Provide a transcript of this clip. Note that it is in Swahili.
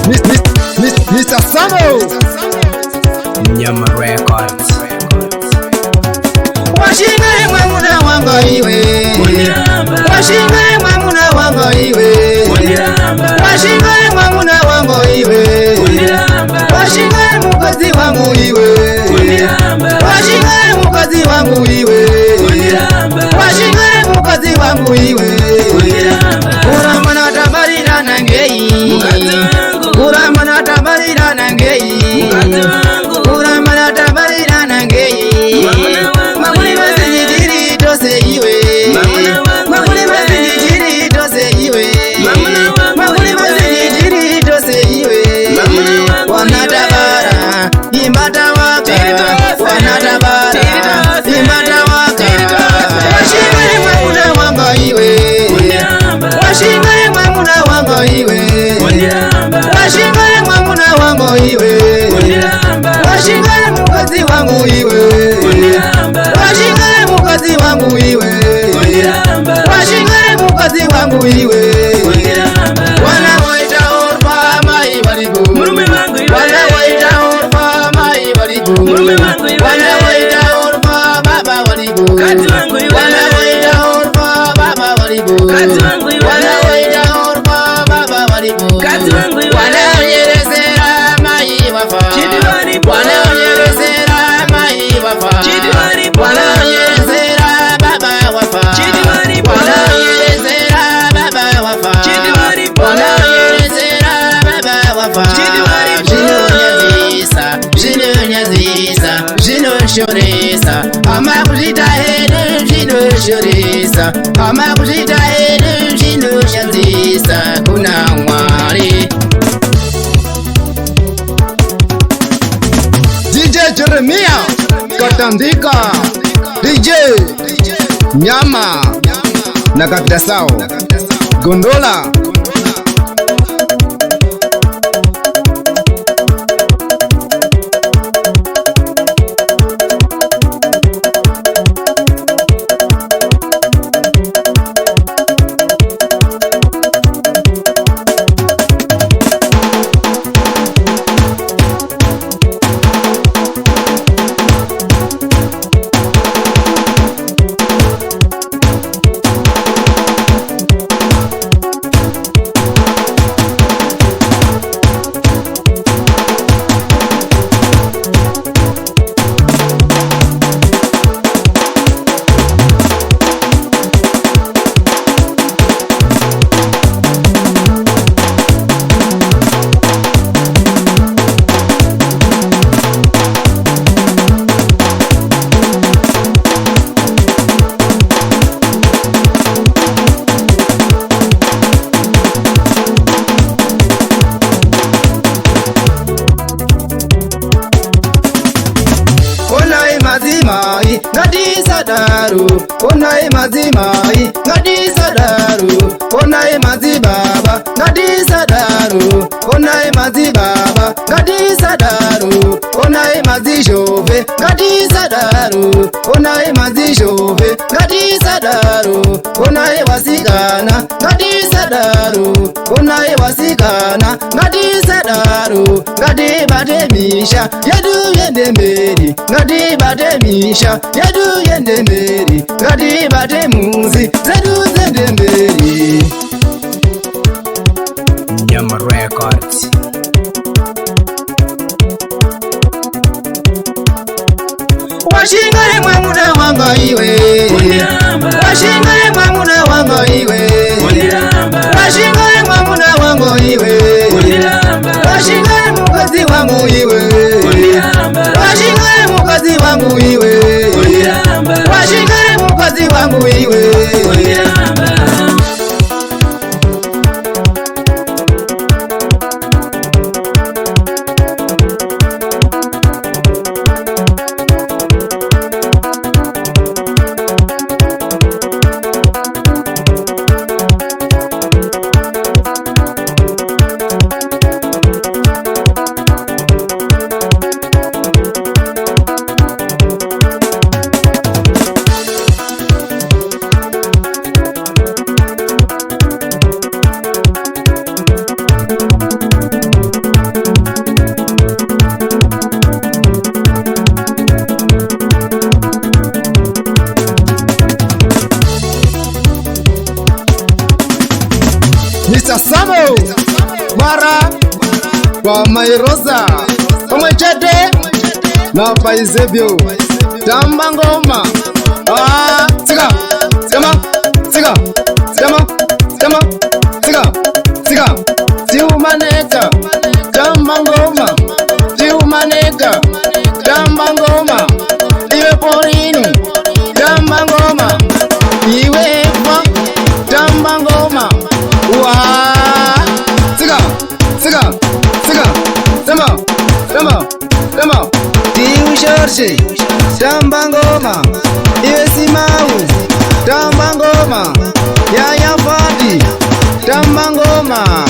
Mr. Samo Nyama Records. Washinga mwamuna wango iwe Washinga mwamuna wango iwe Washinga mwamuna wango iwe Washinga mukazi wangu iwe Washinga mukazi wangu iwe Washinga mukazi wangu iwe Kuramana tabarira nangei Kuramana tabarira nangei Kuramana tabarira nangei Mamuli masijiri tose iwe Mamuli masijiri tose iwe Mamuli masijiri tose iwe Wanatabara imata waka Wanatabara imata waka Washinga mwamuna wango iwe Washinga mwamuna wango iwe Washinga mwamuna wango iwe Washinga mukazi wangu iwe Washinga mukazi wangu iwe Washinga mukazi wangu iwe Wana waita orfa mai baribu Wana waita orfa mai baribu Wana waita orfa baba baribu Wana waita orfa baba baribu Wana waita orfa baba baribu Wana yerezera mai wafa Wana yerezera mai wafa Wana yerezera baba wafa Wana yerezera baba wafa Wana yerezera baba wafa Jino nyazisa Jino shoresa Ama kujita henu Jino shoresa Ama kujita henu Jino nyazisa Kuna mwari DJ Jeremia Katandika DJ Nyama na Kapita Sao Gondola mazimai ngadi sadaru onai mazimai ngadi sadaru onai mazibaba ngadi sadaru onai mazibaba ngadi sadaru onai mazishove ngadi sadaru onai mazishove ngadi sadaru onai wasikana ngadi sadaru onai wasikana ngadi sadaru ngadi bademisha yadu yende meri ngadi bademisha yadu yende meri ngadi bademuzi zadu zende meri Nyama Records. Washinga mwamuna wango iwe Washinga mwamuna wango iwe Washinga mwamuna wango iwe Washinga mukazi wangu iwe Washinga mukazi wangu iwe Washinga mukazi wangu iwe Mr. Samo Bara kwa Mairosa Pamwe chete na Paizebyo Tamba ngoma Siga Siga Siga Siga Siga Siga Siga Siumaneka Tamba ngoma Siumaneka Tamba ngoma Iwe porini Tamba ngoma Iwe kwa Tamba ngoma Siga Siga Siga Tamba Tamba Tamba Tiu Shorshi Tamba ngoma Iwe Simau Tamba ngoma Yaya Fadi Tamba ngoma